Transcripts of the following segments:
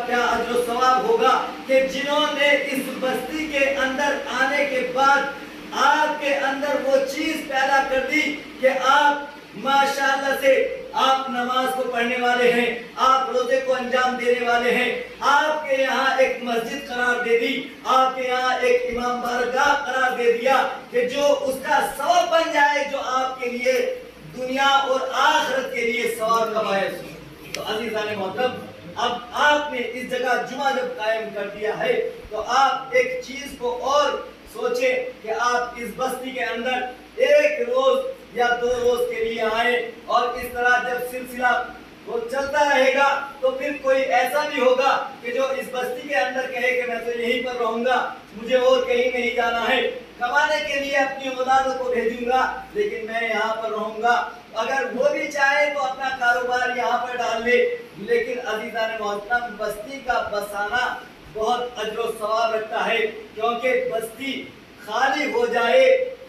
क्या अजर व सवाब होगा कि जिन्होंने इस बस्ती के अंदर आने के बाद आपके अंदर वो चीज पैदा कर दी कि आप माशाअल्लाह से आप नमाज को पढ़ने वाले हैं, आप रोजे को अंजाम देने वाले हैं, आपके यहाँ एक मस्जिद करार दे दी, आपके यहाँ एक इमाम बारगाह करार दे दिया कि जो उसका सवाब बन जाए, जो आपके लिए दुनिया और आखिरत के लिए सवाब का बायस हो। तो अज़ीज़ान मोहतरम, अब आपने इस जगह जुमा जब कायम कर दिया है तो आप एक चीज को और सोचें कि आप इस बस्ती के अंदर एक रोज या 2 रोज के लिए आए, और इस तरह जब सिलसिला वो चलता रहेगा तो फिर कोई ऐसा भी होगा कि जो इस बस्ती के अंदर कहे कि मैं तो यहीं पर रहूंगा, मुझे और कहीं नहीं जाना है, कमाने के लिए अपनी औलादों को भेजूंगा लेकिन मैं यहाँ पर रहूंगा। अगर वो भी चाहे तो अपना कारोबार यहाँ पर डाल ले, लेकिन अज़ीज़ान मोहतरम, बस्ती का बसाना बहुत अजर व सवाब रखता है, क्योंकि बस्ती खाली हो जाए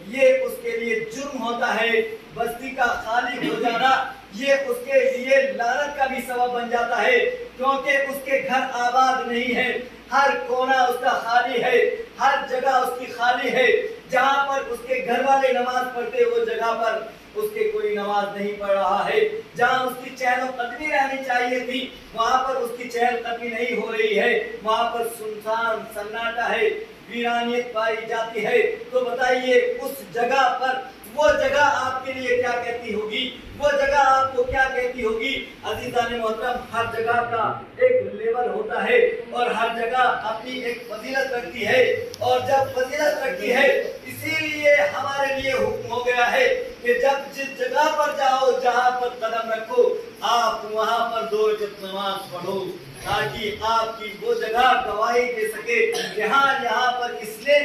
ये उसके लिए जुर्म होता है, बस्ती का खाली हो जाना ये उसके लिए लानत का भी सबब बन जाता है, क्योंकि उसके घर आबाद नहीं है, हर कोना उसका खाली है, हर जगह उसकी खाली है। जहाँ पर उसके घर वाले नमाज पढ़ते वो जगह पर उसके कोई नमाज नहीं पढ़ रहा है, जहाँ उसकी चहल कदमी रहनी चाहिए थी वहाँ पर उसकी चहल कदमी नहीं हो रही है, वहाँ पर सुनसान सन्नाटा है, वीरानियत पाई जाती है। तो बताइए उस जगह पर वो जगह आपके लिए क्या कहती होगी, वो जगह आपको क्या कहती होगी। अज़ीज़ान मोहतरम, हर जगह का एक लेवल होता है और हर जगह अपनी एक फजीलत रखती है, और जब फजीलत रखती है इसीलिए हमारे लिए हुक्म हो गया है कि जब जिस जगह पर जाओ, जहाँ पर कदम रखो, आप वहाँ पर 2 रकात नमाज पढ़ो, ताकि आपकी वो जगह गवाही दे सके कि हाँ, यहाँ पर इसने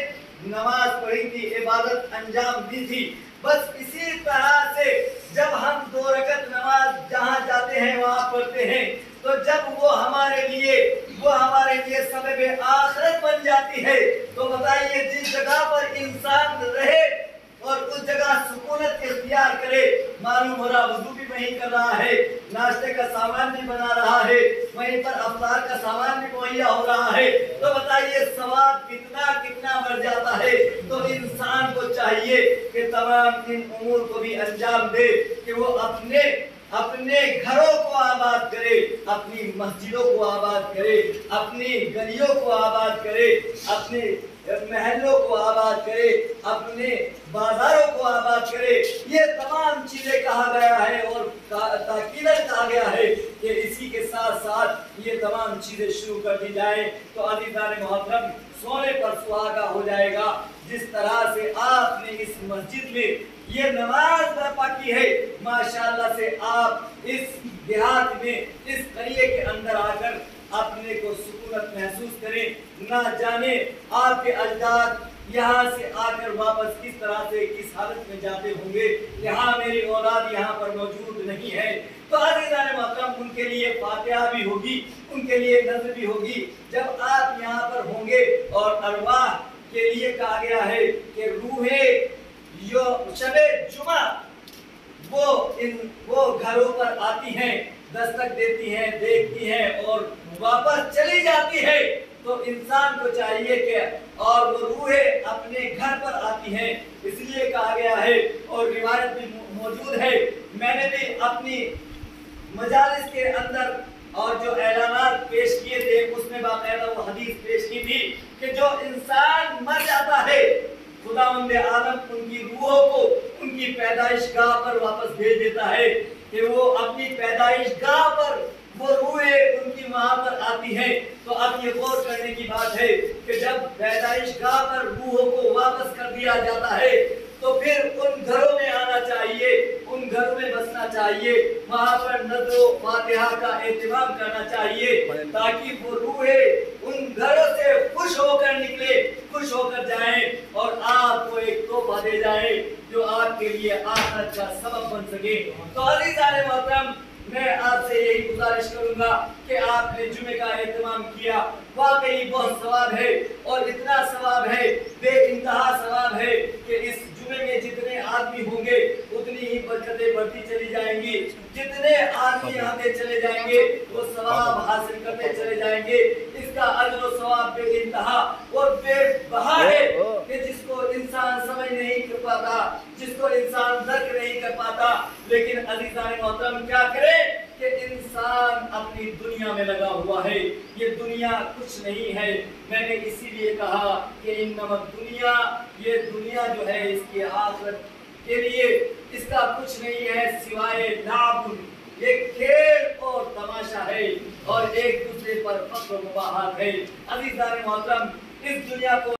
नमाज पढ़ी थी, इबादत अंजाम दी थी। बस इसी तरह से जब हम 2 रकात नमाज जहाँ जाते हैं वहाँ पढ़ते हैं, तो जब वो हमारे लिए सबब आखिरत बन जाती है, तो बताइए जिस जगह पर इंसान रहे और उस जगह सुकूनत इख्तियार करे, मालूम हो रहा वुजू भी वहीं कर रहा है, नाश्ते का सामान भी बना रहा है, वहीं पर अफ्तार का सामान भी मुहैया हो रहा है, तो बताइए सवाब कितना कितना बढ़ जाता है। तो इंसान को चाहिए कि तमाम इन उमूर को भी अंजाम दे कि वो अपने घरों को आबाद करे, अपनी मस्जिदों को आबाद करे, अपनी गलियों को आबाद करे, अपने महलों को आबाद करे, अपने बाजारों को आबाद करे। ये तमाम चीजें कहा गया है और ताकीदन कहा गया है कि इसी के साथ साथ ये तमाम चीजें शुरू कर दी जाए तो अज़ीज़ान मोहतरम, सोने पर सुहागा हो जाएगा। जिस तरह से आपने इस मस्जिद में ये नमाज बर्पा की है, माशाअल्लाह से आप इस देहात में, इस करिए के अंदर आकर अपने को सुकूनत महसूस करें। ना जाने आपके अजदाद यहाँ से आकर वापस किस तरह से किस हालत में जाते होंगे, यहाँ मेरी औलाद यहाँ पर मौजूद नहीं है। तो अज़ीज़ान मोहतरम, उनके लिए फातिहा भी होगी, उनके लिए नज़र भी होगी जब आप यहाँ पर होंगे। और अरवाह के लिए कहा गया है कि रूहे यो शबे जुमा वो घरों पर आती हैं, दस्तक देती हैं, देखती हैं और वापस चली जाती है। तो इंसान को चाहिए कि और वो रूहें अपने घर पर आती हैं, इसलिए कहा गया है और रिवायत भी मौजूद है। मैंने भी अपनी मजालिस के अंदर और जो ऐलानात पेश किए थे उसमें बाकायदा वो हदीस पेश की थी कि जो इंसान मर जाता है, खुदावंद आलम उनकी रूहों को उनकी पैदाइश गाह पर वापस भेज देता है कि वो अपनी पैदाइश गाह पर वो रूहें उनकी वहां पर आती हैं। तो अब ये गौर करने की बात है कि जब पैदाइश गाह पर रूहों को वापस कर दिया जाता है तो फिर उन घरों में आना चाहिए, उन घरों में बसना चाहिए, वहां पर नज़रो फातिहा का एहतमाम करना चाहिए ताकि वो रूहें उन घरों से खुश होकर निकले, खुश होकर जाएं और आपको एक तोहफा दे जाएं जो आपके लिए आखिरत का सबब बन सके। तो अज़ीज़ान मोहतरम, मैं आपसे यही गुजारिश करूंगा कि आपने जुमे का एहतमाम किया, वाकई बहुत सवाब है और इतना सवाब है, बेइंतहा सवाब है कि इस जुमे में जितने आदमी होंगे उतनी ही बरकतें बढ़ती चली जाएंगी। जितने आदमी यहाँ से चले जाएंगे वो सवाब हासिल करते चले जाएंगे। इसका अजर और सवाब बेइंतहा और बेबहा है कि जिसको इंसान समझ नहीं कर पाता, जिसको इंसान दर्क नहीं कर पाता। लेकिन अज़ीज़ान मोहतरम क्या करे कि इंसान अपनी दुनिया में लगा हुआ है। ये दुनिया कुछ नहीं है। मैंने इसीलिए कहा कि इन्नमा दुनिया, ये दुनिया जो है इसकी आखिरत के लिए इसका कुछ नहीं है सिवाय लाबुन, ये खेल और तमाशा है और एक दूसरे पर फख्र मुबाहत है। अज़ीज़ान मोहतरम, इस दुनिया को